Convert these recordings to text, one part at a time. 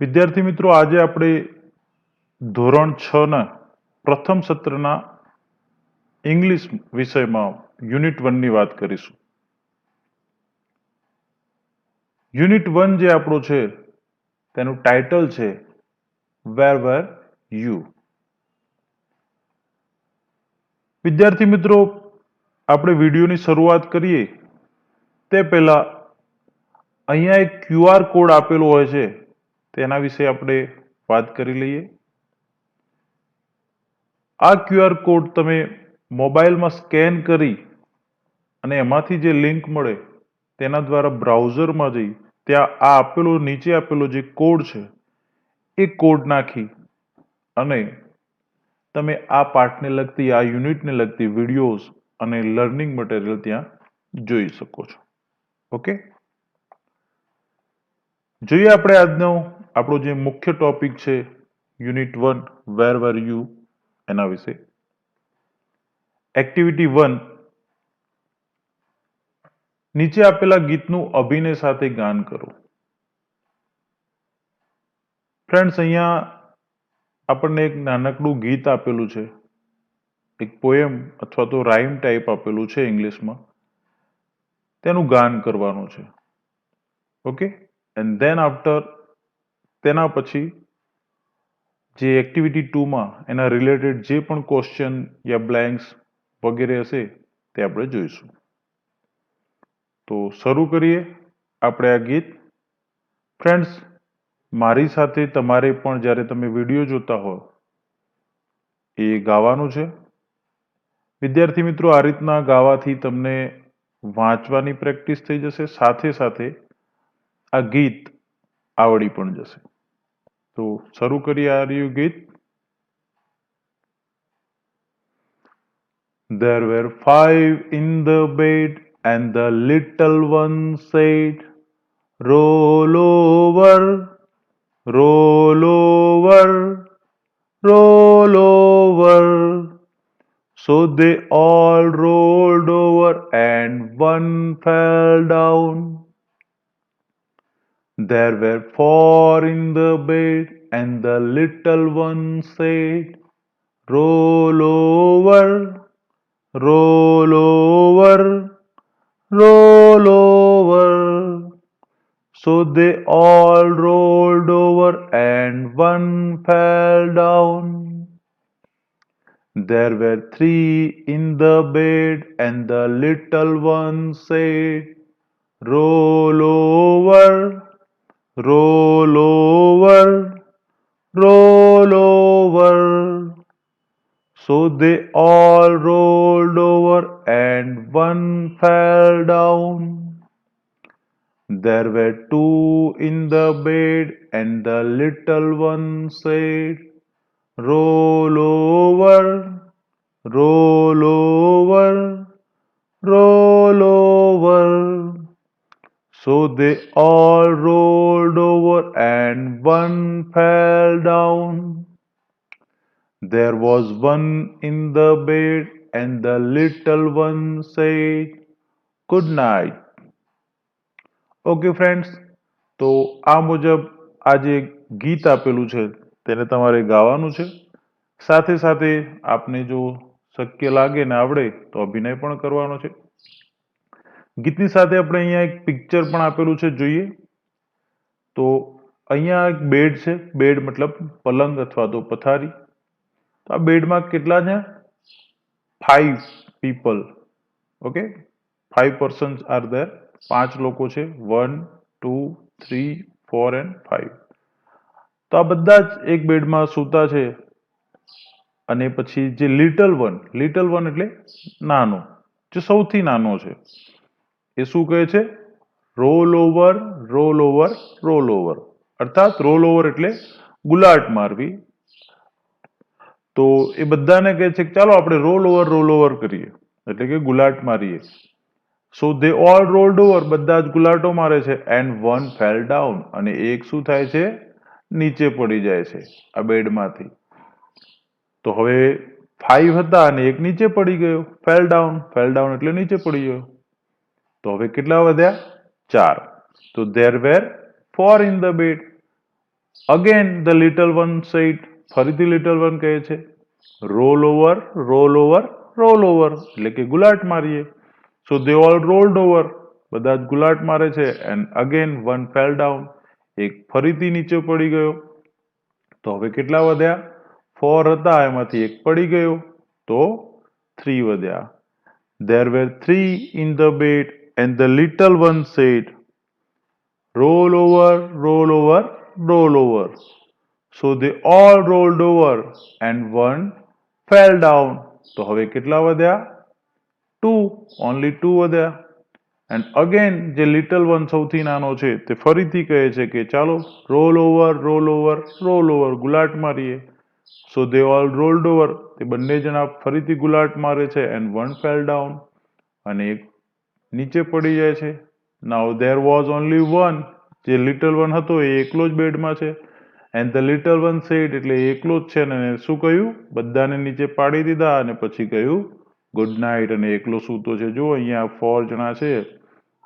વિદ્યાર્થી મિત્રો, આજે આપણે ધોરણ 6 ના પ્રથમ સત્રના ઇંગ્લિશ વિષયમાં યુનિટ 1 ની વાત કરીશું. યુનિટ 1 જે આપણો છે તેનું ટાઇટલ છે વેર વેર યુ. વિદ્યાર્થી મિત્રો, આપણે વિડીયોની શરૂઆત કરીએ તે પહેલા અહીંયા એક QR કોડ આપેલો હોય છે તેના વિશે આપણે વાત કરી લઈએ. આ QR કોડ તમે મોબાઈલમાં સ્કેન કરી અને એમાંથી જે લિંક મળે તેના દ્વારા બ્રાઉઝરમાં જઈ ત્યાં નીચે આપેલો જે કોડ છે એ કોડ નાખી અને તમે આ પાઠને લગતી, આ યુનિટને લગતી વિડીયોઝ અને લર્નિંગ મટીરિયલ ત્યાં જોઈ શકો છો. ઓકે, જોઈએ આપણે આજનો આપણો જે મુખ્ય ટોપિક છે યુનિટ 1 વેર વેર યુ એના વિશે. એક્ટિવિટી 1, નીચે આપેલા ગીતનું અભિનય સાથે ગાન કરો. ફ્રેન્ડ્સ, અહીંયા આપણને એક નાનકડું ગીત આપેલું છે, એક પોએમ અથવા તો રાઇમ ટાઈપ આપેલું છે ઇંગ્લિશમાં, તેનું ગાન કરવાનું છે. ઓકે, એન્ડ ધેન આફ્ટર તેના પછી જે એક્ટિવિટી 2માં એના રિલેટેડ જે પણ ક્વેશ્ચન યા બ્લેન્ક્સ વગેરે હશે તે આપણે જોઈશું. તો શરૂ કરીએ આપણે આ ગીત. ફ્રેન્ડ્સ, મારી સાથે તમારે પણ જ્યારે તમે વિડીયો જોતા હો એ ગાવાનું છે. વિદ્યાર્થી મિત્રો, આ રીતના ગાવાથી તમને વાંચવાની પ્રેક્ટિસ થઈ જશે, સાથે સાથે આ ગીત આવડી પણ જશે. તો શરૂ કરીએ આ રહ્યું ગીત. There were 5 in the bed and the little one said, roll over, roll over, roll over. So they all rolled over and one fell down. There were 4 in the bed and the little one said, roll over, roll over, roll over. So they all rolled over and one fell down. There were 3 in the bed and the little one said, roll over, roll over, roll over. So they all rolled over and one fell down. There were 2 in the bed and the little one said, roll over, roll over, roll over. So they all rolled over and one fell down. There was 1 in the bed and the little one said, good night. Okay friends, તો આ મુજબ આ જે ગીત આપેલું છે તેને તમારે ગાવાનું છે. સાથે સાથે આપને જો શક્ય લાગે ને આવડે તો અભિનય પણ કરવાનો છે. ગીતની સાથે આપણે અહીંયા એક પિક્ચર પણ આપેલું છે, જોઈએ. તો અહીંયા એક બેડ છે, બેડ મતલબ પલંગ અથવા તો પથારી. તો આ બેડમાં કેટલા છે? 5 people. Okay, 5 persons are there. 5 લોકો છે. 1, 2, 3, 4 and 5. તો આ બધા જ એક બેડમાં સૂતા છે. અને પછી જે લિટલ વન એટલે નાનો, જે સૌથી નાનો છે, એ શું કહે છે? Roll over, roll over, roll over. અર્થાત રોલ ઓવર એટલે ગુલાટ મારવી. તો એ બધાને કહે છે કે ચાલો આપણે રોલ ઓવર કરીએ, એટલે કે ગુલાટ મારીએ. So they all rolled over, બધા જ ગુલાટો મારે છે. એન્ડ વન ફેલ ડાઉન, અને એક શું થાય છે? નીચે પડી જાય છે આ બેડમાંથી. તો હવે 5 હતા અને એક નીચે પડી ગયો, ફેલ ડાઉન એટલે નીચે પડી ગયો. તો હવે કેટલા વધ્યા? 4. તો there were 4 in the bed. Again the little one said, ફરીથી લિટલ વન કહે છે roll over roll over roll over, એટલે કે ગુલાટ મારીએ. So they all rolled over, બધા જ ગુલાટ મારે છે. And again one fell down, એક ફરીથી નીચે પડી ગયો. તો હવે કેટલા વધ્યા? 4 હતા, એમાંથી એક પડી ગયો તો 3 વધ્યા. There were 3 in the bed and the little one said roll over roll over roll over. So they all rolled over and one fell down. તો હવે કેટલા વધ્યા? 2, only 2 વધ્યા. એન્ડ અગેન જે લિટલ વન સૌથી નાનો છે તે ફરીથી કહે છે કે ચાલો roll over roll over roll over, ગુલાટ મારીએ. So they all rolled over, તે બંને જણા ફરીથી ગુલાટ મારે છે. એન્ડ વન ફેલ ડાઉન, અને એક નીચે પડી જાય છે. Now there was only one, જે લિટલ વન હતો એ એકલો જ બેડમાં છે. And the little one said, એટલે એકલો જ છે ને શું કહ્યું? બધાને નીચે પાડી દીધા અને પછી કહ્યું ગુડ નાઇટ, અને એકલો સૂતો છે. જો અહીંયા 4 જણા છે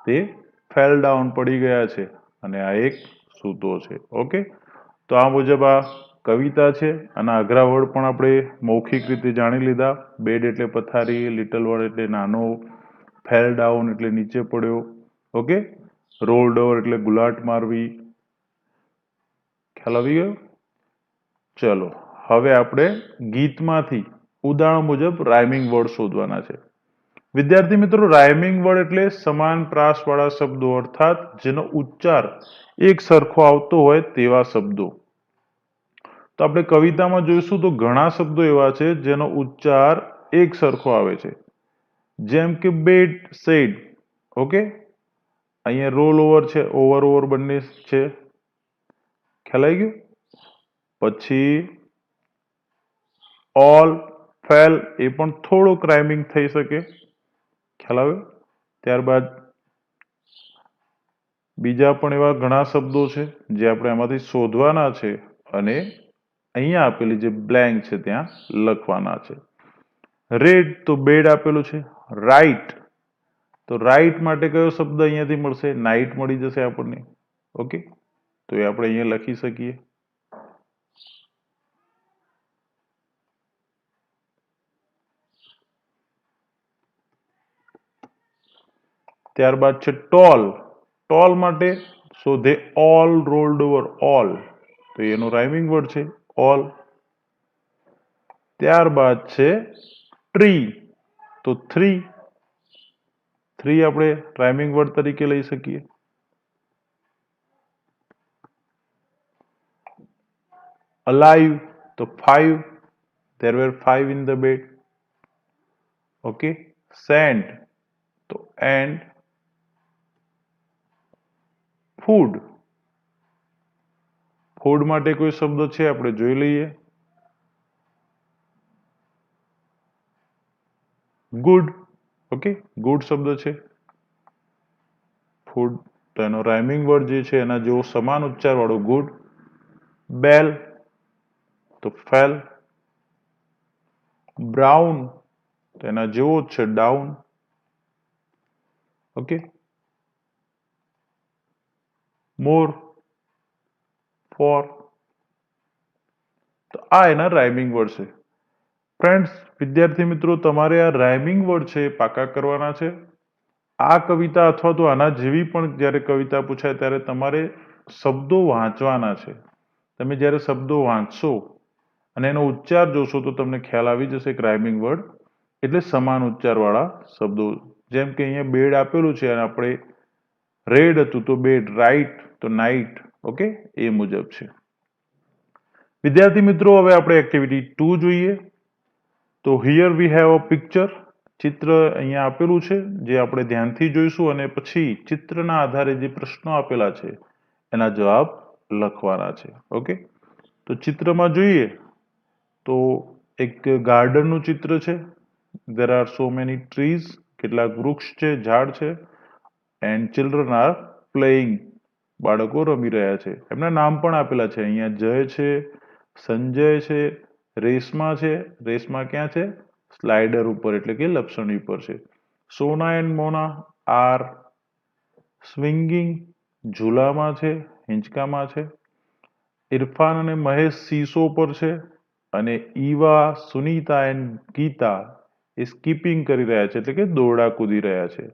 તે ફેલ ડાઉન પડી ગયા છે અને આ એક સૂતો છે. ઓકે, તો આ મુજબ આ કવિતા છે. અને અઘરા વર્ડ પણ આપણે મૌખિક રીતે જાણી લીધા. બેડ એટલે પથારી, લિટલ વર્ડ એટલે નાનો, ફેલ ડાઉન એટલે નીચે પડ્યો. ઓકે, રોલ્ડ ઓવર એટલે ગુલાટ મારવી. ખ્યાલ આવી ગયો? ચલો હવે આપણે ગીતમાંથી ઉદાહરણ મુજબ રાઇમિંગ વર્ડ શોધવાના છે. વિદ્યાર્થી મિત્રો, રાઇમિંગ વર્ડ એટલે સમાન પ્રાસવાળા શબ્દો, અર્થાત જેનો ઉચ્ચાર એક સરખો આવતો હોય તેવા શબ્દો. તો આપણે કવિતામાં જોઈશું તો ઘણા શબ્દો એવા છે જેનો ઉચ્ચાર એક સરખો આવે છે. જેમ કે બેડ, સેડ. ઓકે, અહીંયા રોલ ઓવર છે, ઓવર ઓવર બંને છે. ખ્યાલ આવી ગયો? પછી ઓલ, ફેલ, એ પણ થોડુંક રાઇમિંગ થઈ શકે. ખ્યાલ આવ્યો? ત્યારબાદ બીજા પણ એવા ઘણા શબ્દો છે જે આપણે એમાંથી શોધવાના છે અને અહીંયા આપેલી જે બ્લેન્ક છે ત્યાં લખવાના છે. રેડ તો બેડ આપેલું છે. રાઈટ, તો રાઈટ માટે કયો શબ્દ અહીંયાથી મળશે? નાઇટ મળી જશે આપણને. ઓકે, તો એ આપણે અહીંયા લખી શકીએ. ત્યારબાદ છે ટોલ. ટોલ માટે so they all rolled over, all, તો એનો રાઇમિંગ વર્ડ છે ઓલ. ત્યારબાદ છે ટ્રી, તો થ્રી, થ્રી આપણે રાઇમિંગ વર્ડ તરીકે લઈ શકીએ. અલાઇવ, તો 5, there were 5 in the bed. Okay, સેન્ટ, તો એન્ડ. ફૂડ, ફૂડ માટે કોઈ શબ્દ છે આપણે જોઈ લઈએ. ગુડ. ઓકે, ગુડ શબ્દ છે. ફૂડ, તો એનો રાઇમિંગ વર્ડ જે છે એના જેવો સમાન ઉચ્ચાર વાળો ગુડ. બેલ, તો ફેલ. બ્રાઉન, તો એના જેવો જ છે ડાઉન. ઓકે, મોર, ફોર. તો આ એના રાઇમિંગ વર્ડ છે. ફ્રેન્ડ્સ, વિદ્યાર્થી મિત્રો, તમારે આ રાઇમિંગ વર્ડ છે એ પાકા કરવાના છે. આ કવિતા અથવા તો આના જેવી પણ જ્યારે કવિતા પૂછાય ત્યારે તમારે શબ્દો વાંચવાના છે. તમે જ્યારે શબ્દો વાંચશો અને એનો ઉચ્ચાર જોશો તો તમને ખ્યાલ આવી જશે કે રાઇમિંગ વર્ડ એટલે સમાન ઉચ્ચારવાળા શબ્દો. જેમ કે અહીંયા બેડ આપેલું છે અને આપણે રેડ હતું તો બેડ, રાઈટ તો નાઇટ. ઓકે, એ મુજબ છે. વિદ્યાર્થી મિત્રો, હવે આપણે એક્ટિવિટી 2 જોઈએ. તો here we have a picture. ચિત્ર અહીંયા આપેલું છે જે આપણે ધ્યાનથી જોઈશું અને પછી ચિત્રના આધારે જે પ્રશ્નો આપેલા છે એના જવાબ લખવાના છે. ઓકે, તો ચિત્રમાં જોઈએ તો એક ગાર્ડનનું ચિત્ર છે. there are so many trees, કેટલાક વૃક્ષ છે, ઝાડ છે. એન્ડ ચિલ્ડ્રન આર પ્લેઇંગ, બાળકો રમી રહ્યા છે. એમના નામ પણ આપેલા છે. અહીંયા જય છે, સંજય છે, રેશમા છે. રેશમા ક્યાં છે? સ્લાઇડર ઉપર એટલે કે લપસણી ઉપર છે. સોના એન્ડ મોના આર સ્વિંગિંગ, ઝૂલામાં છે, હિંચકામાં છે. ઇરફાન અને મહેશ સીસો પર છે અને ઈવા, સુનીતા એન્ડ ગીતા એ સ્કીપિંગ કરી રહ્યા છે, એટલે કે દોરડા કૂદી રહ્યા છે.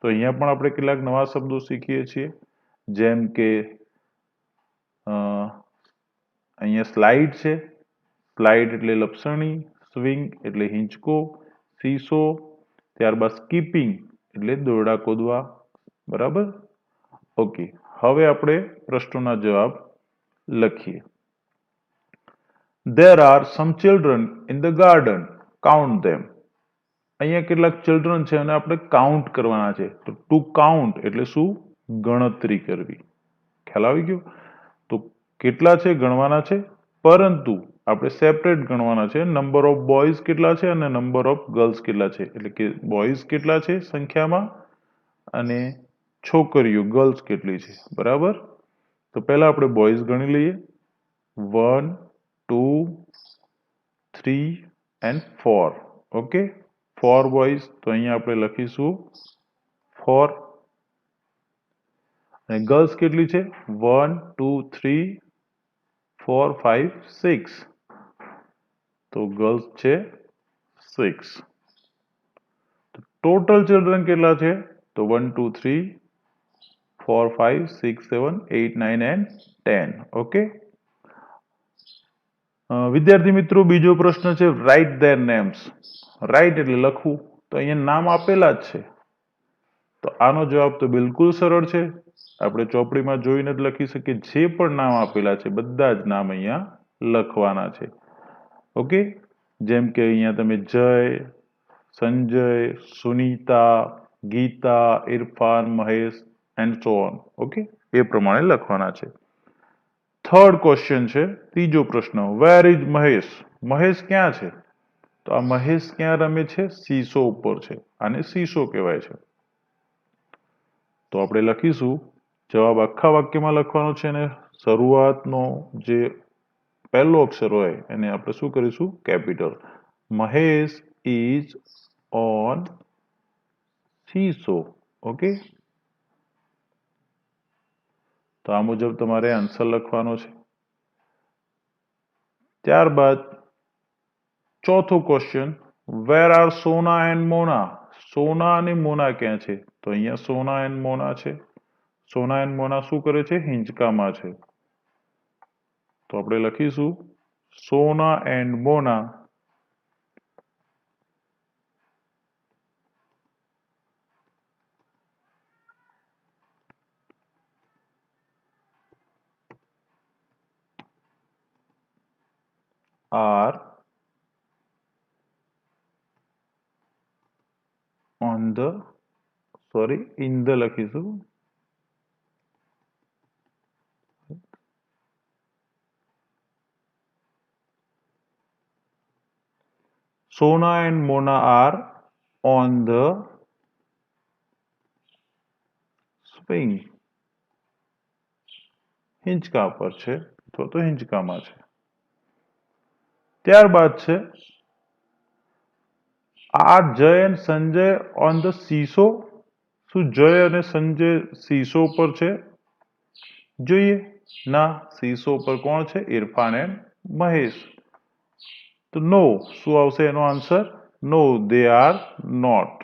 તો અહીંયા પણ આપણે કેટલાક નવા શબ્દો શીખીએ છીએ, જેમ કે અહીંયા સ્લાઇડ છે, સ્લાઇડ એટલે લપસણી, સ્વિંગ એટલે હિંચકો, સીસો, ત્યારબાદ સ્કીપિંગ એટલે દોરડા કૂદવા. બરાબર? ઓકે, હવે આપણે પ્રશ્નોના જવાબ લખીએ. There are some children in the garden. Count them. અહીંયા કેટલાક ચિલ્ડ્રન છે અને આપણે કાઉન્ટ કરવાના છે. તો ટુ કાઉન્ટ એટલે શું? ગણતરી કરવી. ખ્યાલ આવી ગયો? તો કેટલા છે ગણવાના છે, પરંતુ આપણે સેપરેટ ગણવાના છે. નંબર ઓફ બોયઝ કેટલા છે અને નંબર ઓફ ગર્લ્સ કેટલા છે, એટલે કે બોયઝ કેટલા છે સંખ્યામાં અને છોકરીઓ ગર્લ્સ કેટલી છે. બરાબર? તો પહેલા આપણે બોયઝ ગણી લઈએ. 1, 2, 3 એન્ડ 4. Okay, 4 boys. તો અહીંયા આપણે લખીશું 4. અને ગર્લ્સ કેટલી છે? 1, 2, 3, 4, 5, 6. તો ગર્લ્સ છે 6. ટોટલ ચિલ્ડ્રન કેટલા છે? તો 1, 2, 3, 4, 5, 6, 7, 8, 9 એન્ડ 10. ઓકે, વિદ્યાર્થી મિત્રો, બીજો પ્રશ્ન છે રાઇટ ધેર નેમ્સ. રાઇટ એટલે લખવું. તો અહીંયા નામ આપેલા જ છે, તો આનો જવાબ તો બિલકુલ સરળ છે. આપણે ચોપડીમાં જોઈને જ લખી શકીએ. જે પણ નામ આપેલા છે બધા જ નામ અહીંયા લખવાના છે. ઓકે, જેમ કે અહીંયા તમે Jay, Sanjay, Sunita, Geeta, Irfan, Mahesh and so on. Okay, એ પ્રમાણે લખવાના છે. થર્ડ ક્વેશ્ચન છે, ત્રીજો પ્રશ્ન. Where is Mahesh? મહેશ ક્યાં છે? તો આ મહેશ ક્યાં રમે છે? સીસો ઉપર છે. આને સીસો કહેવાય છે. તો આપણે લખીશું, જવાબ આખા વાક્યમાં લખવાનો છે અને શરૂઆતનો જે પહેલો અક્ષર હોય એને આપણે શું કરીશું? Capital. Mahesh is on seesaw. Okay, તો આ મુજબ તમારે આન્સર લખવાનો છે. ત્યારબાદ ચોથો question. Where are Sona and Mona? Sona અને મોના ક્યાં છે? તો અહીંયા સોના એન્ડ મોના છે. સોના એન્ડ મોના શું કરે છે? હિંચકામાં છે. તો આપણે લખીશું Sona and Mona are on the, sorry, in the લખીશું. Sona and Mona are on the swing. હિંચકા પર છે અથવા તો હિંચકામાં છે. ત્યારબાદ છે આર જય and Sanjay on the seesaw? શું જય અને સંજય સીસો પર છે? જોઈએ. ના, સીસો પર કોણ છે? ઇરફાન એન્ડ મહેશ. તો નો. શું આવશે એનો answer? No, they are not.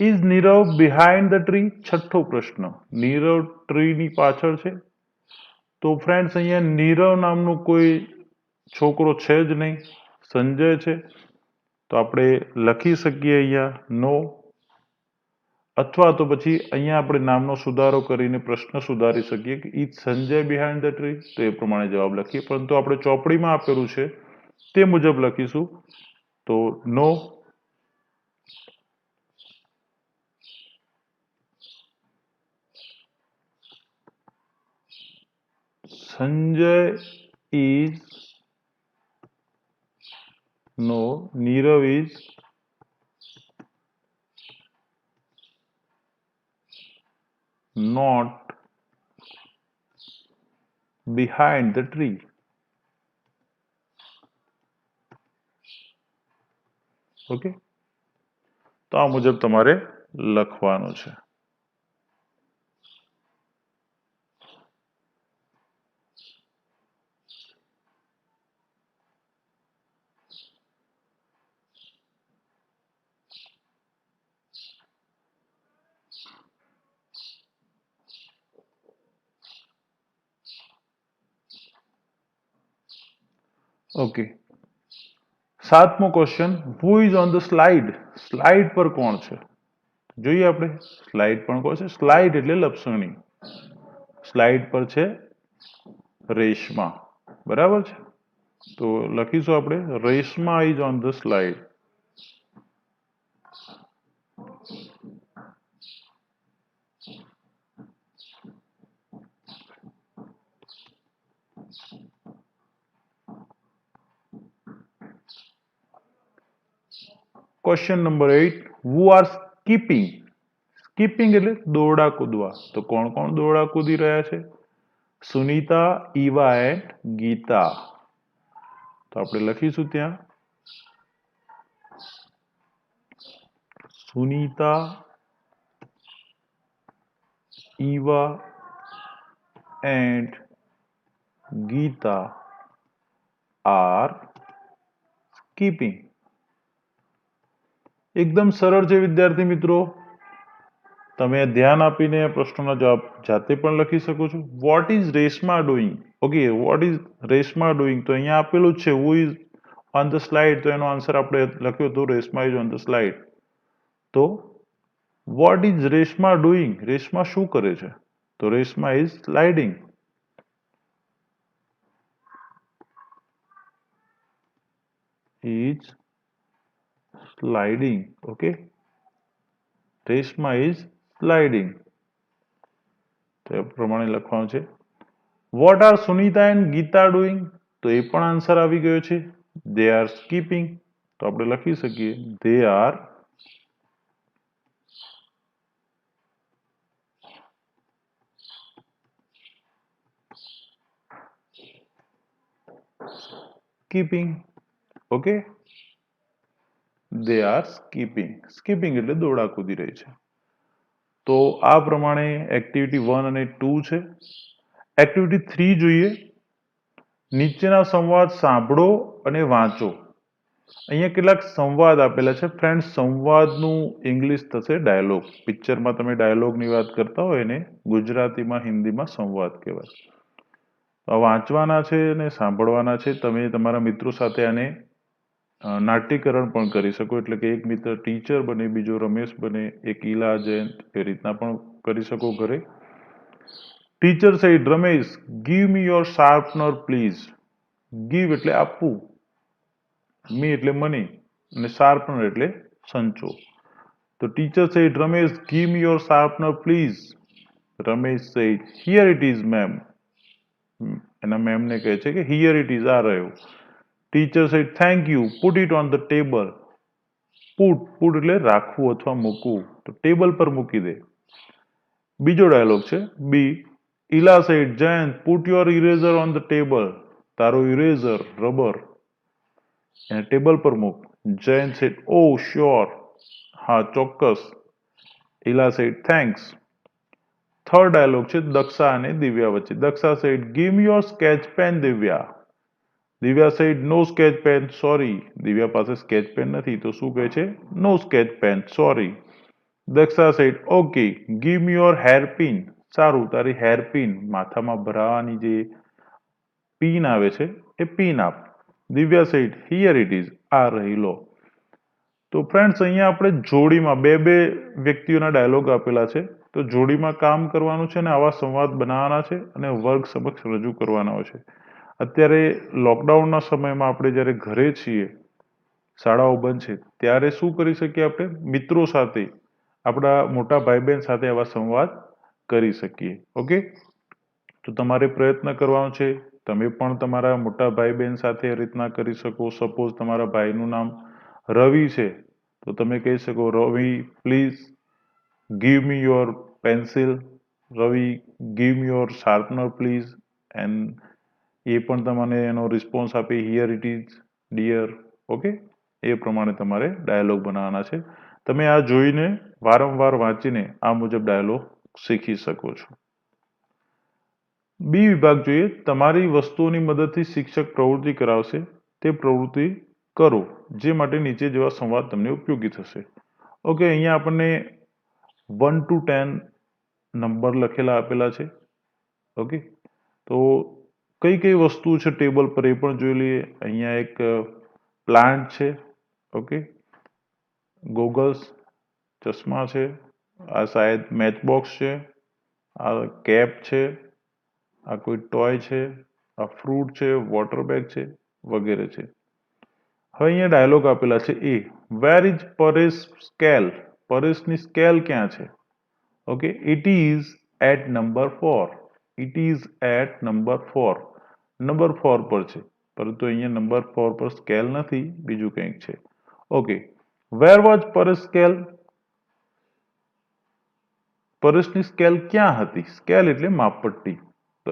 Is Nirav behind the tree? છઠ્ઠો પ્રશ્ન. નીરવ ટ્રીની પાછળ છે? તો ફ્રેન્ડ્સ અહીંયા નીરવ નામનો કોઈ છોકરો છે જ નહીં, સંજય છે. તો આપણે લખી શકીએ અહીંયા નો, અથવા તો પછી અહીંયા આપણે નામનો સુધારો કરીને પ્રશ્ન સુધારી શકીએ કે is Sanjay behind the tree? તો એ પ્રમાણે જવાબ લખીએ, પરંતુ આપણે ચોપડીમાં આપેલું છે તે મુજબ લખીશું. તો no. Sanjay is, no, Nirav is not behind the tree. Okay, તો આ મુજબ તમારે લખવાનું છે. ઓકે, સાતમો question, who is on the slide? Slide પર કોણ છે જોઈએ આપણે. સ્લાઇડ પણ કોણ છે? સ્લાઇડ એટલે લપસણી. સ્લાઇડ પર છે રેશમા, બરાબર છે. તો લખીશું આપણે Reshma is on the slide. Question number 8, who are skipping? Skipping એટલે દોરડા કૂદવા. તો કોણ કોણ દોરડા કૂદી રહ્યા છે? Sunita, Eva and Gita. તો આપણે લખીશું ત્યાં Sunita, Eva and Gita are skipping. એકદમ સરળ છે વિદ્યાર્થી મિત્રો. તમે ધ્યાન આપીને પ્રશ્નોના જવાબ જાતે પણ લખી શકો છો. What is Reshma doing? Okay, what is Reshma doing? તો અહીંયા આપેલું જ છે who is on the slide. તો એનો આન્સર આપણે લખ્યો હતો Reshma is on the slide. તો what is Reshma doing? Reshma શું કરે છે? તો Reshma is sliding. Is sliding. Okay, Reshma is sliding. તો એ પ્રમાણે લખવાનું છે. What are Sunita and Geeta doing? તો એ પણ આન્સર આવી ગયો છે. They are skipping. તો આપણે લખી શકીએ they are skipping. Okay, they are skipping. Skipping એટલે દોડા કૂદી રહી છે. તો આ પ્રમાણે એક્ટિવિટી 1 અને 2 છે. એક્ટિવિટી 3 જોઈએ. નીચેના સંવાદ સાંભળો અને વાંચો. અહીંયા કેટલાક સંવાદ આપેલા છે ફ્રેન્ડ. સંવાદનું ઇંગ્લિશ થશે ડાયલોગ. પિક્ચરમાં તમે ડાયલોગની વાત કરતા હોય ને ગુજરાતીમાં હિન્દીમાં સંવાદ કહેવાય. વાંચવાના છે અને સાંભળવાના છે. તમે તમારા મિત્રો સાથે આને નાટ્યકરણ પણ કરી શકો. એટલે કે એક મિત્ર ટીચર બને, બીજો રમેશ બને, એક ઈલા જયંત, એ રીતના પણ કરી શકો ઘરે. Teacher said, Ramesh, give me your sharpener please. Give એટલે આપવું, મી એટલે મની, અને શાર્પનર એટલે સંચો. તો teacher said, Ramesh, give me your sharpener please. Ramesh said, here it is ma'am. એના મેમને કહે છે કે હિયર ઇટ ઇઝ, આ રહ્યો. Teacher said, thank you, put it on the table. Put એટલે રાખવું અથવા મૂકવું. તો ટેબલ પર મૂકી દે. બીજો ડાયલોગ છે B. Ila said, Jayant, put your eraser on the table. તારો ઇરેઝર, રબર, એને ટેબલ પર મૂક. જયંત સેડ, ઓ શ્યોર, હા ચોક્કસ. Ila said, thanks. Third dialogue છે દક્ષા અને દિવ્યા વચ્ચે. Daksha said, give me your sketch pen Divya. Divya said, no sketch pen, sorry. Divya પાસે સ્કેચ પેન નથી તો શું કહે છે? No sketch pen, sorry. Daksha said, okay, give me your hair pin. સારું, તારી હેર પિન, માથામાં ભરાવાની જે પિન આવે છે એ પિન આપ. Divya said, here it is, આ રહી લો. તો ફ્રેન્ડ્સ અહીંયા આપણે જોડીમાં બે બે વ્યક્તિઓના ડાયલોગ આપેલા છે. તો જોડીમાં કામ કરવાનું છે અને આવા સંવાદ બનાવવાના છે અને વર્ગ સમક્ષ રજૂ કરવાના હોય છે. અત્યારે લોકડાઉનના સમયમાં આપણે જ્યારે ઘરે છીએ, શાળાઓ બંધ છે, ત્યારે શું કરી શકીએ? આપણે મિત્રો સાથે, આપણા મોટા ભાઈ બહેન સાથે આવા સંવાદ કરી શકીએ. ઓકે, તો તમારે પ્રયત્ન કરવાનો છે. તમે પણ તમારા મોટા ભાઈ બહેન સાથે એ રીતના કરી શકો. સપોઝ તમારા ભાઈનું નામ રવિ છે તો તમે કહી શકો, Ravi please give me your pencil. Ravi give me your sharpener please. And એ પણ તમને એનો રિસ્પોન્સ આપે, here it is dear. Okay, એ પ્રમાણે તમારે ડાયલોગ બનાવવાના છે. તમે આ જોઈને વારંવાર વાંચીને આ મુજબ ડાયલોગ શીખી શકો છો. બી વિભાગ જોઈએ. તમારી વસ્તુઓની મદદથી શિક્ષક પ્રવૃત્તિ કરાવશે તે પ્રવૃત્તિ કરો, જે માટે નીચે જેવા સંવાદ તમને ઉપયોગી થશે. ઓકે, અહીંયા આપણને 1 to 10 નંબર લખેલા આપેલા છે. ઓકે, તો કઈ કઈ વસ્તુ છે ટેબલ પર એ પણ જોઈ લઈએ. અહીંયા એક પ્લાન્ટ છે. ઓકે, ગોગલ્સ ચશ્મા છે, આ શાયદ મેચબોક્સ છે, આ કેપ છે, આ કોઈ ટોય છે, આ ફ્રૂટ છે, વોટર બેગ છે વગેરે છે. હવે અહીંયા ડાયલોગ આપેલા છે. A where is Paresh scale? પરેશની સ્કેલ ક્યાં છે? Okay, it is at number 4. It is at number 4. Number 4 પર છે, પરંતુ અહીંયા નંબર 4 પર સ્કેલ નથી, બીજું કંઈક છે. Okay, where was Paresh scale? પરેશની સ્કેલ ક્યાં હતી? સ્કેલ એટલે માપપટ્ટી. તો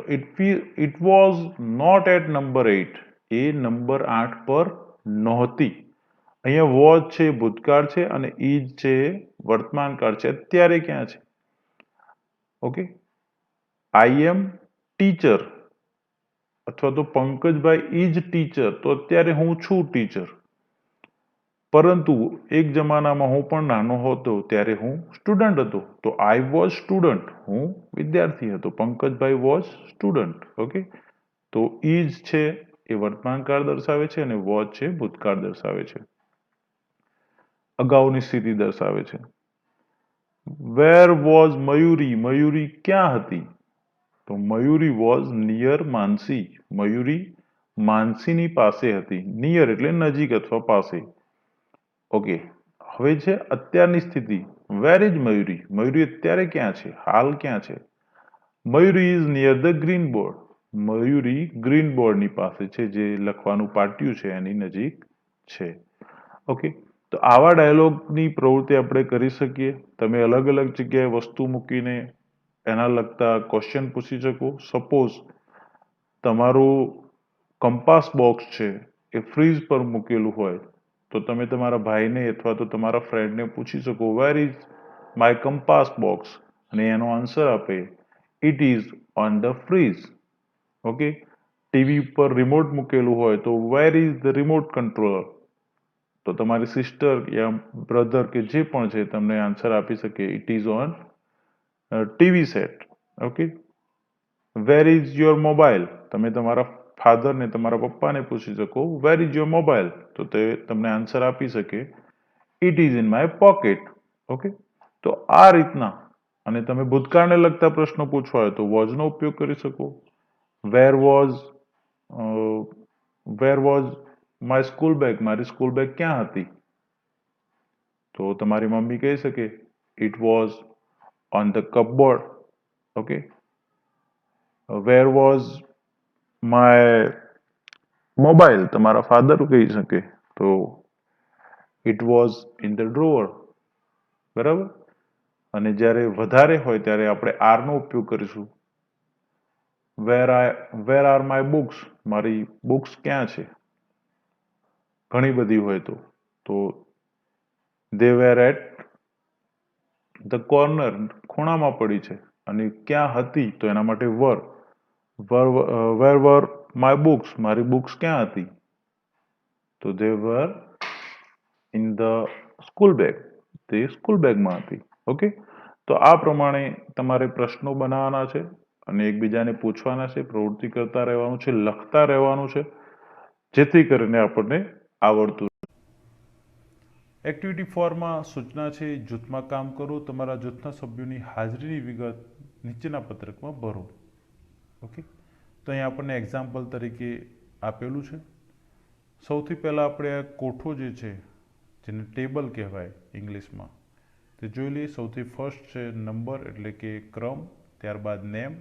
it was not at number 8. એ નંબર 8 પર નહોતી. અહીંયા વોઝ છે ભૂતકાળ છે અને ઇઝ છે વર્તમાન કાળ છે. અત્યારે ક્યાં છે? ઓકે, આઈ એમ ટીચર અથવા તો પંકજભાઈ ઇઝ ટીચર, તો અત્યારે હું છું ટીચર. પરંતુ એક જમાનામાં હું પણ નાનો હતો ત્યારે હું સ્ટુડન્ટ હતો. તો આઈ વોઝ સ્ટુડન્ટ, હું વિદ્યાર્થી હતો. Pankajbhai was student. ઓકે, તો ઇઝ છે એ વર્તમાન કાળ દર્શાવે છે અને વોઝ છે ભૂતકાળ દર્શાવે છે, અગાઉની સ્થિતિ દર્શાવે છે. Where was Mayuri? મયુરી ક્યાં હતી? તો મયુરી વોઝ નિયર માનસી. મયુરી માનસીની પાસે હતી. નિયર એટલે નજીક અથવા પાસે. ઓકે, હવે છે અત્યારની સ્થિતિ. Where is Mayuri? મયુરી અત્યારે ક્યાં છે? હાલ ક્યાં છે? Mayuri is near the green board. Mayuri green બોર્ડની પાસે છે, જે લખવાનું પાટિયું છે એની નજીક છે. ઓકે, તો આવા ડાયલોગની પ્રવૃત્તિ આપણે કરી શકીએ. તમે અલગ અલગ જગ્યાએ વસ્તુ મૂકીને એના લગતા ક્વેશ્ચન પૂછી શકો. સપોઝ તમારું કંપાસ બોક્સ છે એ ફ્રીજ પર મૂકેલું હોય, તો તમે તમારા ભાઈને અથવા તો તમારા ફ્રેન્ડને પૂછી શકો where is my compass box, અને એનો આન્સર આપે it is on the fridge. Okay, TV પર રિમોટ મૂકેલું હોય તો where is the remote controller, તો તમારી સિસ્ટર યા બ્રધર કે જે પણ છે તમને આન્સર આપી શકે it is on TV set. Okay, where is your mobile? તમે તમારા ફાધરને તમારા પપ્પાને પૂછી શકો વેર ઇઝ યોર મોબાઈલ, તો તે તમને આન્સર આપી શકે it is in my pocket. Okay, તો આ રીતના. અને તમે ભૂતકાળને લગતા પ્રશ્નો પૂછવા હોય તો વોઝનો ઉપયોગ કરી શકો. Where was my school bag? મારી સ્કૂલ બેગ ક્યાં હતી? તો તમારી મમ્મી કહી શકે it was on the cupboard. Okay, where was my mobile? તમારા ફાધર કહી શકે તો it was in the drawer. બરાબર. અને જ્યારે વધારે હોય ત્યારે આપણે આરનો ઉપયોગ કરીશું. Where are my books? મારી બુક્સ ક્યાં છે? ઘણી બધી હોય તો they were at the corner, ખૂણામાં પડી છે. અને ક્યાં હતી? તો એના માટે વેર વર માય બુક્સ? મારી બુક્સ ક્યાં હતી? તો they were in the school bag. તે સ્કૂલ બેગમાં હતી. ઓકે, તો આ પ્રમાણે તમારે પ્રશ્નો બનાવવાના છે અને એકબીજાને પૂછવાના છે. પ્રવૃત્તિ કરતા રહેવાનું છે, લખતા રહેવાનું છે, જેથી કરીને આપણને આવડતું. એક્ટિવિટી 4માં સૂચના છે જૂથમાં કામ કરો. તમારા જૂથના સભ્યોની હાજરીની વિગત નીચેના પત્રકમાં ભરો. ઓકે, તો અહીંયા આપણને એક્ઝામ્પલ તરીકે આપેલું છે. સૌથી પહેલાં આપણે આ કોઠો જે છે, જેને ટેબલ કહેવાય ઇંગ્લિશમાં, તે જોઈ લઈએ. સૌથી ફર્સ્ટ છે નંબર એટલે કે ક્રમ, ત્યારબાદ નેમ,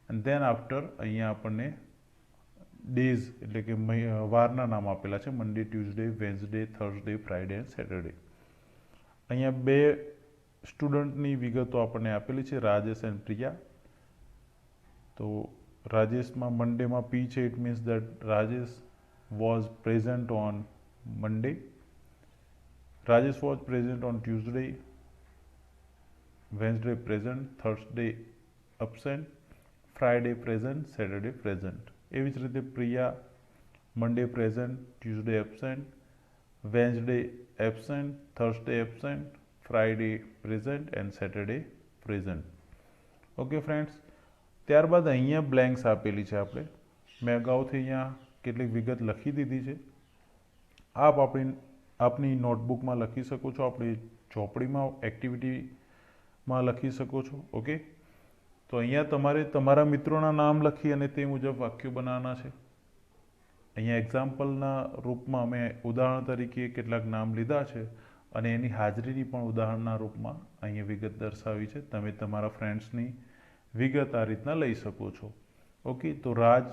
એન્ડ ધેન આફ્ટર અહીંયા આપણને ડેઝ એટલે કે વારના નામ આપેલા છે. Monday, Tuesday, Wednesday, Thursday, Friday and Saturday. અહીંયા બે સ્ટુડન્ટની વિગતો આપણને આપેલી છે, રાજેશ એન્ડ પ્રિયા. તો રાજેશમાં મંડેમાં પી છે, it means that Rajesh was present on Monday. Rajesh was present on Tuesday, Wednesday present, Thursday absent, Friday present, Saturday present. એવી જ રીતે Priya Monday present, Tuesday absent, Wednesday absent, Thursday absent, Friday present and Saturday present. Okay friends, ત્યારબાદ અહીંયા blanks આપેલી છે. મેં અગાઉથી અહીંયા કેટલીક વિગત લખી દીધી છે. આપ આપની નોટબુકમાં લખી શકો છો, આપણી ચોપડીમાં એક્ટિવિટીમાં લખી શકો છો. ઓકે, તો અહીંયા તમારે તમારા મિત્રોના નામ લખી અને તે મુજબ વાક્યો બનાવવાના છે. અહીંયા એક્ઝામ્પલના રૂપમાં અમે ઉદાહરણ તરીકે કેટલાક નામ લીધા છે અને એની હાજરીની પણ ઉદાહરણના રૂપમાં અહીંયા વિગત દર્શાવી છે. તમે તમારા ફ્રેન્ડ્સની વિગત આ રીતના લઈ શકો છો. ઓકે, તો રાજ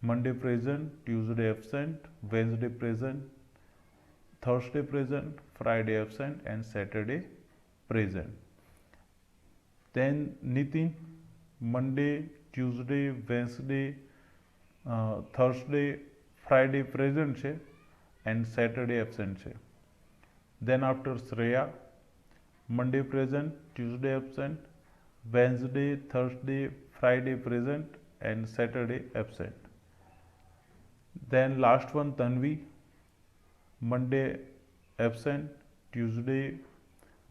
Monday present, Tuesday absent, Wednesday present, Thursday present, Friday absent and Saturday present. Then Nitin Monday, Tuesday, Wednesday, Thursday, Friday present છે and Saturday absent છે. Then after Shreya Monday present, Tuesday absent, Wednesday, Thursday, Friday present and Saturday absent. Then last one Tanvi, Monday absent, Tuesday,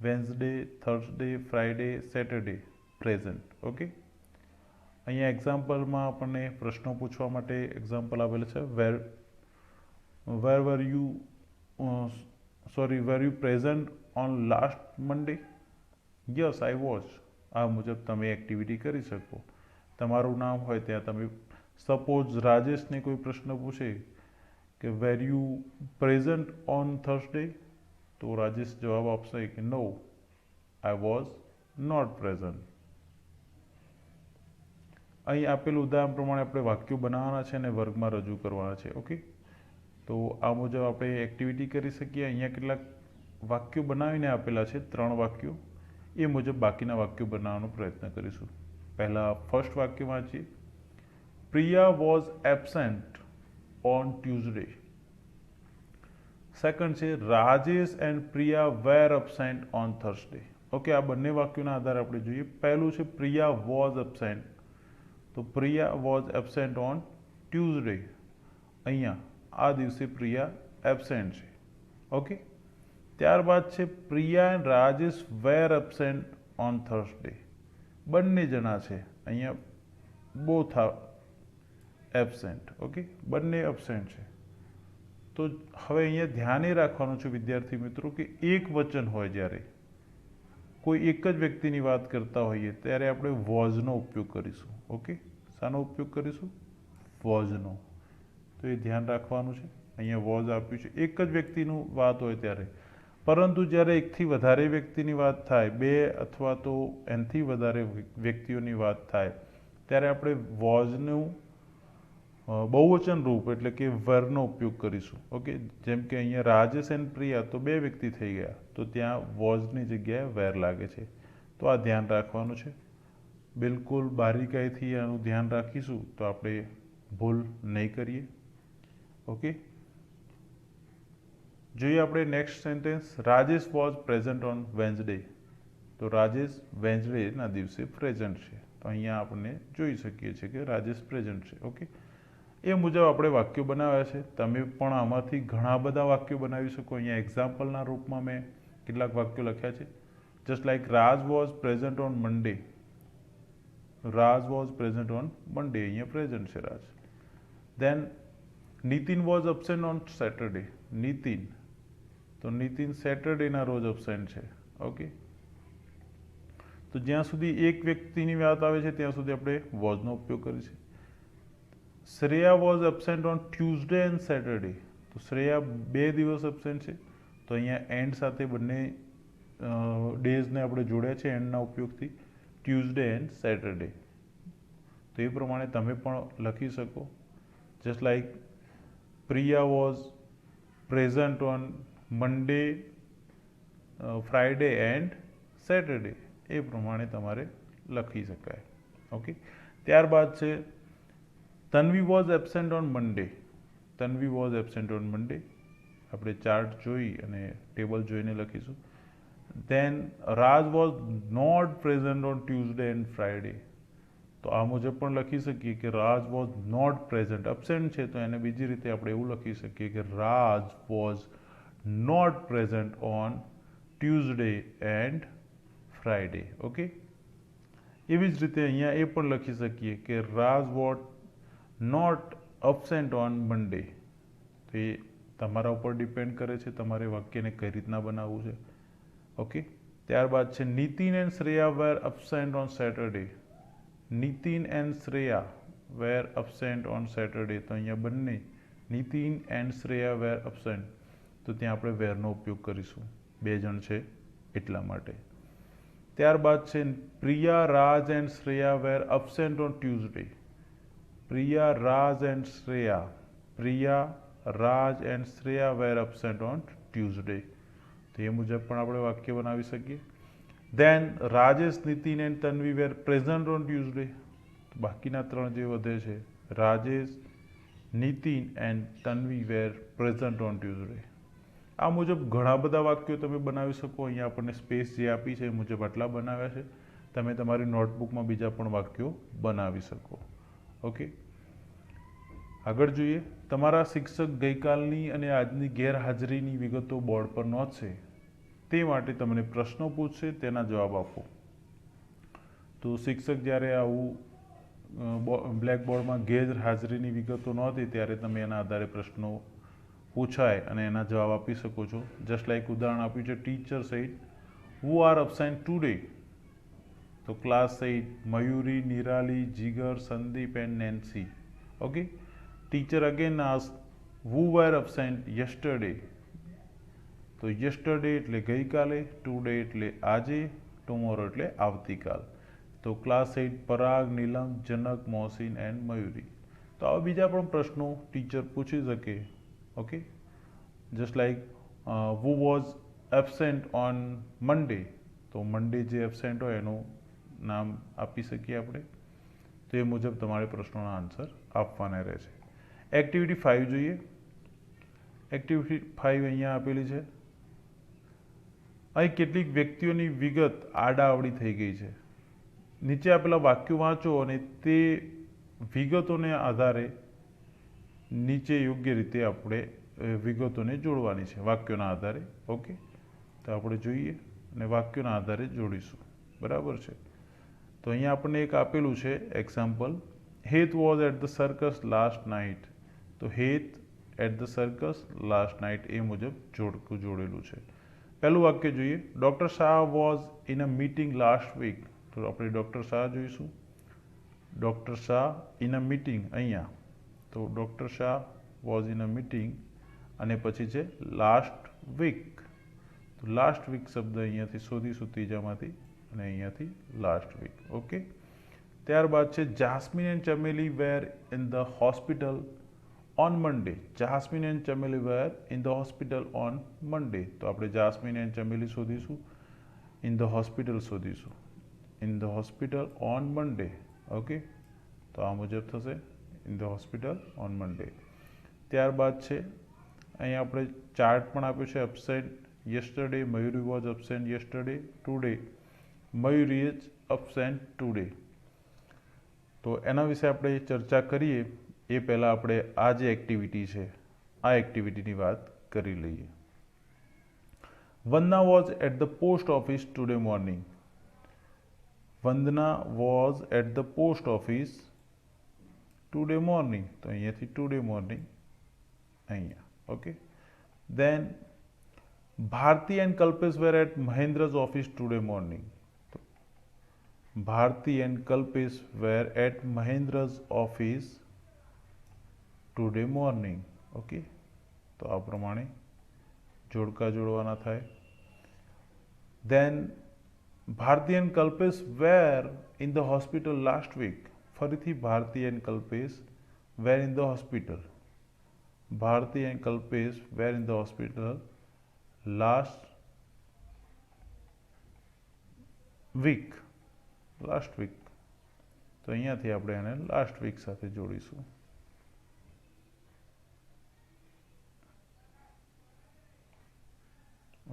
Wednesday, Thursday, Friday, Saturday present. Okay, અહીંયા એક્ઝામ્પલમાં આપણને પ્રશ્નો પૂછવા માટે example આપેલ છે. where were you present on last Monday? Yes, I was. આ મુજબ તમે એક્ટિવિટી કરી શકો. તમારું નામ હોય ત્યાં તમે સપોઝ રાજેશને કોઈ પ્રશ્ન પૂછે કે વેર યુ પ્રેઝન્ટ ઓન થર્સડે, તો રાજેશ જવાબ આપશે કે નો, આઈ વોઝ નોટ પ્રેઝન્ટ. અહીં આપેલ ઉદાહરણ પ્રમાણે આપણે વાક્યો બનાવવાના છે અને વર્ગમાં રજૂ કરવાના છે. ઓકે, તો આ મુજબ આપણે એક્ટિવિટી કરી શકીએ. અહીંયા કેટલાક વાક્યો બનાવીને આપેલા છે, 3 વાક્યો. એ મુજબ બાકીના વાક્યો બનાવવાનો પ્રયત્ન કરીશું. પહેલાં ફર્સ્ટ વાક્ય વાંચીએ. Priya was absent on Tuesday. Second છે Rajesh and Priya were absent on Thursday. Okay, આ બંને વાક્યોના આધારે આપણે જોઈએ. પહેલું છે પ્રિયા વોઝ absent, તો Priya was absent on Tuesday. અહીંયા આ દિવસે પ્રિયા એબસેન્ટ છે. ઓકે, ત્યારબાદ છે Priya and Rajesh were absent on Thursday. બંને જણા છે, અહીંયા બોથ એબસેન્ટ. ઓકે, બંને એબસેન્ટ છે. તો હવે અહીંયા ધ્યાને રાખવાનું છે વિદ્યાર્થી મિત્રો કે એક વચન હોય, જ્યારે કોઈ એક જ વ્યક્તિની વાત કરતા હોઈએ ત્યારે આપણે વોઝનો ઉપયોગ કરીશું. ઓકે, શાનો ઉપયોગ કરીશું? વોઝનો. તો એ ધ્યાન રાખવાનું છે. અહીંયા વોઝ આપ્યું છે, એક જ વ્યક્તિનું વાત હોય ત્યારે. પરંતુ જ્યારે એકથી વધારે વ્યક્તિની વાત થાય, 2 અથવા તો એનાથી વધારે વ્યક્તિઓની વાત થાય, ત્યારે આપણે વોઝનું બહુવચન રૂપ એટલે કે વેરનો ઉપયોગ કરીશું. ઓકે, જેમ કે અહીંયા રાજેશ એન્ડ પ્રિયા તો 2 વ્યક્તિ થઈ ગયા, તો ત્યાં વોઝની જગ્યાએ વેર લાગે છે. તો આ ધ્યાન રાખવાનું છે. બિલકુલ બારીકાઈથી આનું ધ્યાન રાખીશું તો આપણે ભૂલ નહીં કરીએ. ઓકે, જોઈએ આપણે next sentence. Rajesh was present on Wednesday. તો રાજેશ વેન્સડેના દિવસે પ્રેઝન્ટ છે. તો અહીંયા આપણે જોઈ શકીએ છીએ કે રાજેશ પ્રેઝન્ટ છે. ઓકે, એ મુજબ આપણે વાક્યો બનાવ્યા છે. તમે પણ આમાંથી ઘણા બધા વાક્યો બનાવી શકો. અહીંયા એક્ઝામ્પલના રૂપમાં મેં કેટલાક વાક્યો લખ્યા છે. Just like Raj was present on Monday. Raj was present on Monday, અહીંયા પ્રેઝન્ટ છે Raj. Then Nitin was absent on Saturday. Nitin, તો નીતિન સેટરડેના રોજ અબસેન્ટ છે. ઓકે, તો જ્યાં સુધી એક વ્યક્તિની વાત આવે છે ત્યાં સુધી આપણે વોઝનો ઉપયોગ કરીશું. Shreya was absent on Tuesday and Saturday. તો શ્રેયા 2 દિવસ એબસેન્ટ છે, તો અહીંયા એન્ડ સાથે બંને ડેઝને આપણે જોડ્યા છે એન્ડના ઉપયોગથી, ટ્યુઝડે એન્ડ સેટરડે. તો એ પ્રમાણે તમે પણ લખી શકો. Just like Priya was present on Monday, Friday and Saturday. એ પ્રમાણે તમારે લખી શકાય. ઓકે, ત્યારબાદ છે Tanvi was absent on Monday. Tanvi was absent on Monday. આપણે ચાર્ટ જોઈ અને ટેબલ જોઈને લખીશું. Then Raj was not present on Tuesday and Friday. તો આ મુજબ પણ લખી શકીએ કે Raj was not present, absent છે તો એને બીજી રીતે આપણે એવું લખી શકીએ કે Raj was not present on Tuesday and Friday. Okay, એવી જ રીતે અહીંયા એ પણ લખી શકીએ કે Raj was not absent on Monday. તો એ તમારા ઉપર ડિપેન્ડ કરે છે તમારે વાક્યને કઈ રીતના બનાવવું છે. ઓકે, ત્યારબાદ છે Nitin and Shreya were absent on Saturday. Nitin and Shreya were absent on Saturday. તો અહીંયા બંને Nitin and Shreya were absent, તો ત્યાં આપણે વેરનો ઉપયોગ કરીશું, બે જણ છે એટલા માટે. ત્યારબાદ છે Priya Raj and Shreya were absent on Tuesday. Priya Raj and Shreya, Priya Raj and Shreya were absent on Tuesday. તો એ મુજબ પણ આપણે વાક્ય બનાવી શકીએ. Then Rajesh, Nitin and Tanvi were present on Tuesday. બાકીના ત્રણ જે વધે છે, Rajesh, Nitin and Tanvi were present on Tuesday. આ મુજબ ઘણા બધા વાક્યો તમે બનાવી શકો. અહીંયા આપણને સ્પેસ જે આપી છે એ મુજબ આટલા બનાવ્યા છે. તમે તમારી નોટબુકમાં બીજા પણ વાક્યો બનાવી શકો. ઓકે, આગળ જોઈએ. તમારા શિક્ષક ગઈકાલની અને આજની ગેરહાજરીની વિગતો બોર્ડ પર નોંધશે. તે માટે તમને પ્રશ્નો પૂછશે, તેના જવાબ આપો. તો શિક્ષક જ્યારે આવું બ્લેકબોર્ડમાં ગેરહાજરીની વિગતો નોંધે ત્યારે તમે એના આધારે પ્રશ્નો પૂછાય અને એના જવાબ આપી શકો છો. જસ્ટ લાઈક ઉદાહરણ આપ્યું છે, teacher said who are absent today. તો class said Mayuri, Nirali, Jigar, Sandeep and Nancy. Okay, teacher again ask who were absent yesterday. તો યસ્ટરડે એટલે ગઈકાલે, ટુડે એટલે આજે, ટુમોરો એટલે આવતીકાલ. તો ક્લાસ 8 પરાગ, નીલમ, જનક, મોહસિન એન્ડ મયુરી. તો આવા બીજા પણ પ્રશ્નો ટીચર પૂછી શકે. Okay, just like who was absent on Monday. તો મંડે જે એબસેન્ટ હોય એનું નામ આપી શકીએ આપણે. તો એ મુજબ તમારે પ્રશ્નોના આન્સર આપવાના રહેશે. એક્ટિવિટી 5 જોઈએ. એક્ટિવિટી 5 અહીંયા આપેલી છે. અહીં કેટલીક વ્યક્તિઓની વિગત આડાઅવળી થઈ ગઈ છે. નીચે આપેલા વાક્યો વાંચો અને તે વિગતોને આધારે નીચે યોગ્ય રીતે આપણે વિગતોને જોડવાની છે વાક્યોના આધારે. ઓકે, તો આપણે જોઈએ અને વાક્યોના આધારે જોડીશું. બરાબર છે. તો અહીંયા આપણને એક આપેલું છે example, Het was at the circus last night. તો Het at the circus last night એ મુજબ જોડેલું છે. પહેલું વાક્ય જોઈએ, doctor Shah was in a meeting last week. તો આપણે ડૉક્ટર શાહ જોઈશું. Doctor Shah in a meeting અહીંયા. તો doctor Shah was in a meeting અને પછી છે લાસ્ટ વીક. તો લાસ્ટ વીક શબ્દ અહીંયાથી શોધીશું ત્રીજામાંથી અને અહીંયાથી લાસ્ટ વીક. ઓકે, ત્યારબાદ છે Jasmine and Chameli were in the hospital on Monday. Jasmine and Chameli were in the hospital on Monday. તો આપણે જાસ્મીન એન્ડ ચમેલી શોધીશું, ઇન ધ હોસ્પિટલ શોધીશું, in the hospital on Monday. Okay, તો આ મુજબ થશે, in the hospital on Monday. ત્યારબાદ છે અહીંયા આપણે ચાર્ટ પણ આપ્યો છે, absent yesterday, Mayuri was absent yesterday, today Mayuri is absent today. તો એના વિશે આપણે ચર્ચા કરીએ એ પહેલાં આપણે આ જે એક્ટિવિટી છે આ એક્ટિવિટીની વાત કરી લઈએ. Vandana was at the post office today morning. Vandana was at the post office today morning. તો અહીંયાથી ટુડે મોર્નિંગ અહીંયા. Okay, then Bharati and Kalpesh were at Mahendra's office today morning. Bharati and Kalpesh were at Mahendra's office today morning. Okay, તો આ પ્રમાણે જોડકા જોડવાના થાય. Then Bharati and Kalpesh were in the hospital last week. ફરીથી Bharati and Kalpesh were in the hospital. Bharati and Kalpesh were in the hospital last week. Last week. તો અહીંયાથી આપણે એને લાસ્ટ વીક સાથે જોડીશું.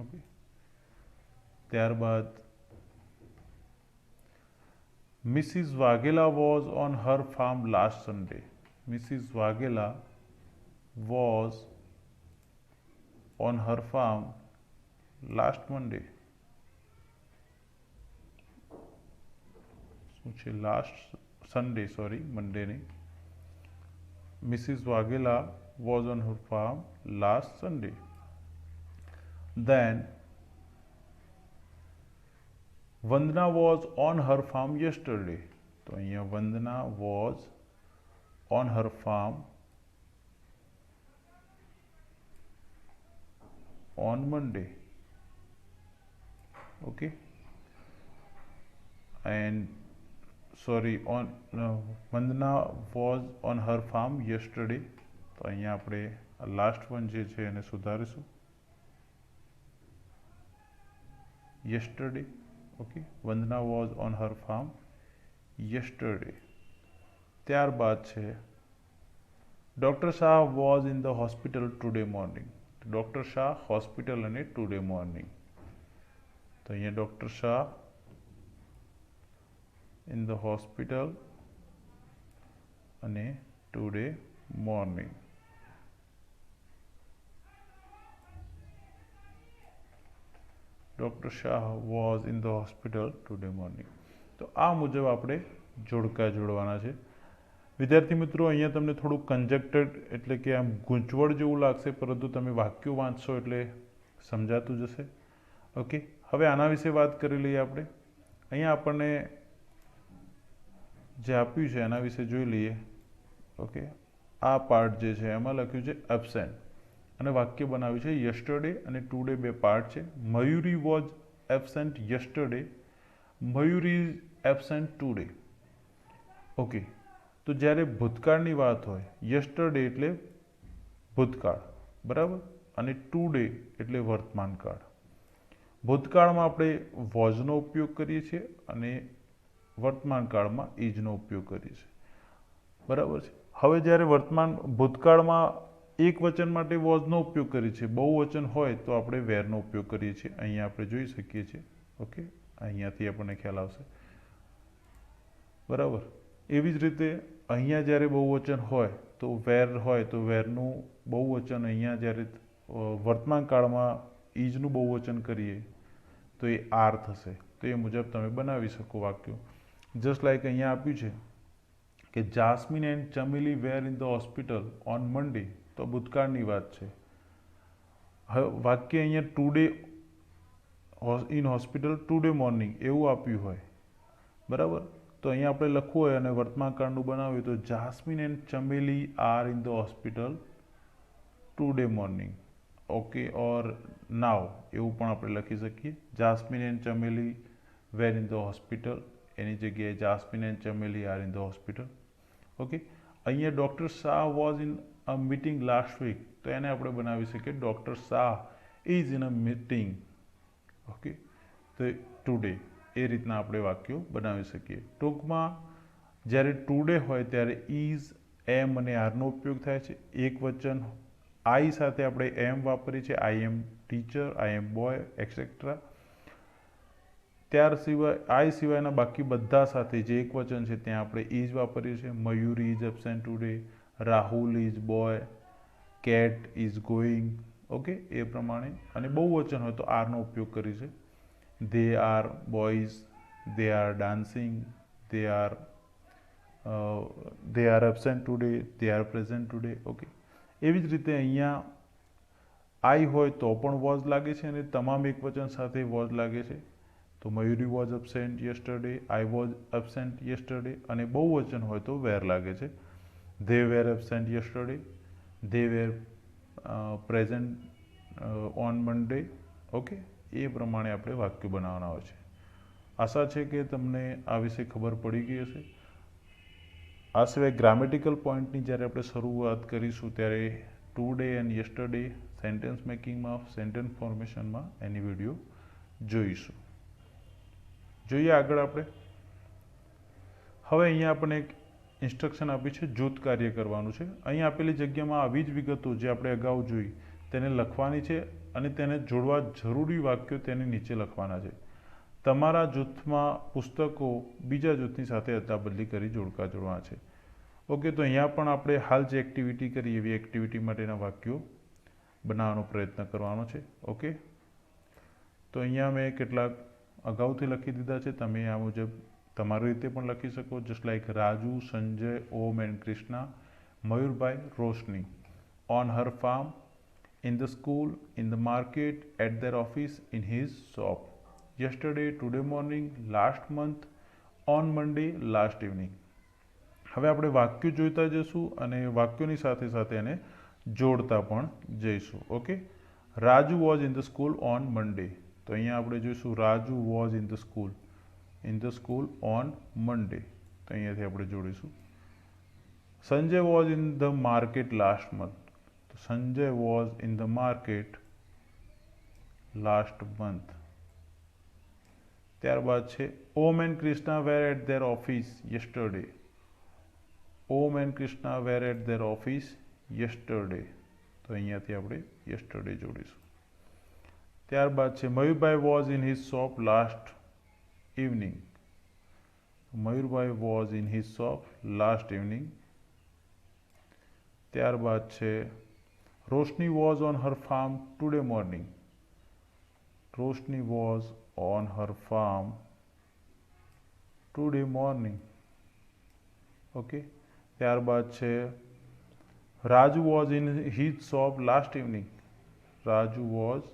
ઓકે, ત્યારબાદ Mrs Vaghela was on her farm last Sunday. Mrs Vaghela was on her farm last Monday. શું છે? Last Sunday, sorry, Monday નહીં. Mrs Vaghela was on her farm last Sunday. Then Vandana was on her farm yesterday. તો અહીંયા Vandana was on her farm on Monday. Okay, and sorry, on Vandana was on her farm yesterday. તો અહીંયા આપણે last one જે છે એને સુધારીશું. Yesterday. Okay, Vandana was on her farm yesterday. ત્યારબાદ છે doctor Shah was in the hospital today morning. Doctor Shah hospital અને today morning. તો અહીંયા doctor Shah in the hospital અને today morning. Doctor Shah was in the hospital today morning. તો આ મુજબ આપણે જોડકા જોડવાના છે. વિદ્યાર્થી મિત્રો, અહીંયા તમને થોડું કન્જેક્ટેડ એટલે કે આમ ગૂંચવડ જેવું લાગશે, પરંતુ તમે વાક્યો વાંચશો એટલે સમજાતું જશે. ઓકે, હવે આના વિશે વાત કરી લઈએ આપણે. અહીંયા આપણને જે આપ્યું છે એના વિશે જોઈ લઈએ. ઓકે, આ પાર્ટ જે છે એમાં લખ્યું છે એબસેન્ટ અને વાક્ય બનાવ્યું છે યસ્ટરડે અને ટુડે. બે પાર્ટ છે. Mayuri was absent yesterday, Mayuri is absent today. Okay, તો જ્યારે ભૂતકાળની વાત હોય, યસ્ટરડે એટલે ભૂતકાળ, બરાબર, અને ટુડે એટલે વર્તમાન કાળ. ભૂતકાળમાં આપણે વોઝનો ઉપયોગ કરીએ છીએ અને વર્તમાન કાળમાં ઇઝનો ઉપયોગ કરીએ છીએ, બરાબર છે. હવે જ્યારે ભૂતકાળમાં એક વચન માટે વોઝનો ઉપયોગ કરીએ છીએ, બહુવચન હોય તો આપણે વેરનો ઉપયોગ કરીએ છીએ. અહીંયા આપણે જોઈ શકીએ છીએ. ઓકે, અહીંયાથી આપણને ખ્યાલ આવશે, બરાબર. એવી જ રીતે અહીંયા જ્યારે બહુવચન હોય તો વેર હોય તો વેરનું બહુવચન અહીંયા જ્યારે વર્તમાન કાળમાં ઇઝનું બહુવચન કરીએ તો એ આર થશે. તો એ મુજબ તમે બનાવી શકો વાક્યો. જસ્ટ લાઈક અહીંયા આપ્યું છે કે Jasmine and Chameli were in the hospital on Monday. તો ભૂતકાળની વાત છે. હવે વાક્ય અહીંયા today in hospital today morning એવું આપ્યું હોય, બરાબર. તો અહીંયા આપણે લખવું હોય અને વર્તમાન કાળનું બનાવ્યું તો Jasmine and Chameli are in the hospital today morning. Okay, or now એવું પણ આપણે લખી શકીએ. Jasmine and Chameli were in the hospital, એની જગ્યાએ Jasmine and Chameli are in the hospital. Okay, અહીંયા doctor Shah was in a meeting last week. તો એને આપણે બનાવી શકીએ doctor Shah is in a meeting. Okay, તો ટુડે. એ રીતના આપણે વાક્યો બનાવી શકીએ. ટૂંકમાં જ્યારે ટુડે હોય ત્યારે ઇઝ, એમ અને આરનો ઉપયોગ થાય છે. એક વચન આઈ સાથે આપણે એમ વાપરીએ છીએ, આઈ એમ ટીચર, આઈ એમ બોય, એક્સેટ્રા. ત્યાર સિવાય આઈ સિવાયના બાકી બધા સાથે જે એક વચન છે ત્યાં આપણે ઇઝ વાપરીએ છીએ. Mayuri is absent today, Rahul is boy, cat is going. Okay, એ પ્રમાણે. અને બહુવચન હોય તો આરનો ઉપયોગ કરીએ છીએ. they are boys, they are dancing, they are absent today, they are present today. Okay, એવી જ રીતે અહીંયા આઈ હોય તો પણ વોઝ લાગે છે અને તમામ એક વચન સાથે વોઝ લાગે છે. તો Mayuri was absent yesterday, I was absent yesterday. અને બહુવચન હોય તો વેર લાગે છે. they were absent yesterday, they were present on Monday. Okay, એ પ્રમાણે આપણે વાક્ય બનાવવાના હોય છે. આશા છે કે તમને આ વિશે ખબર પડી ગઈ હશે. આ સિવાય ગ્રામેટિકલ પોઈન્ટની જ્યારે આપણે શરૂઆત કરીશું ત્યારે ટુડે એન્ડ યસ્ટરડે સેન્ટેન્સ મેકિંગમાં, સેન્ટેન્સ ફોર્મેશનમાં એની વિડીયો જોઈશું. જોઈએ આગળ આપણે. હવે અહીંયા આપણને એક ઇન્સ્ટ્રક્શન આપી છે, જૂથ કાર્ય કરવાનું છે. અહીં આપેલી જગ્યામાં આવી જ વિગતો જે આપણે અગાઉ જોઈ તેને લખવાની છે અને તેને જોડવા જરૂરી વાક્યો તેની નીચે લખવાના છે. તમારા જૂથમાં પુસ્તકો બીજા જૂથની સાથે અદલાબદલી કરી જોડકા જોડવાના છે. ઓકે, તો અહીંયા પણ આપણે હાલ જે એક્ટિવિટી કરી એવી એક્ટિવિટી માટેના વાક્યો બનાવવાનો પ્રયત્ન કરવાનો છે. ઓકે, તો અહીંયા મેં કેટલાક અગાઉથી લખી દીધા છે. તમે આ મુજબ તમારી રીતે પણ લખી શકો. Just like Raju, Sanjay, Om and Krishna, Mayurbhai, Roshni. On her farm, in the school, in the market, at their office, in his shop. Yesterday, today morning, last month, on Monday, last evening. હવે આપણે વાક્યો જોઈતા જઈશું અને વાક્યોની સાથે સાથે એને જોડતા પણ જઈશું. Okay, Raju was in the school on Monday. તો અહીંયા આપણે જોઈશું Raju was in the school on Monday. તો અહીંયાથી આપણે જોડીશું. Sanjay was in the market last month. તો Sanjay was in the market last month. ત્યારબાદ છે Om and Krishna were at their office yesterday. Om and Krishna were at their office yesterday. તો અહીંયાથી આપણે યસ્ટરડે જોડીશું. ત્યારબાદ છે Mayurbhai was in his shop last evening. Mayurbhai was in his shop last evening. ત્યારબાદ છે Roshni was on her farm today morning. Roshni was on her farm today morning. Okay, ત્યારબાદ છે Raju was in his shop last evening. Raju was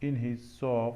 in his shop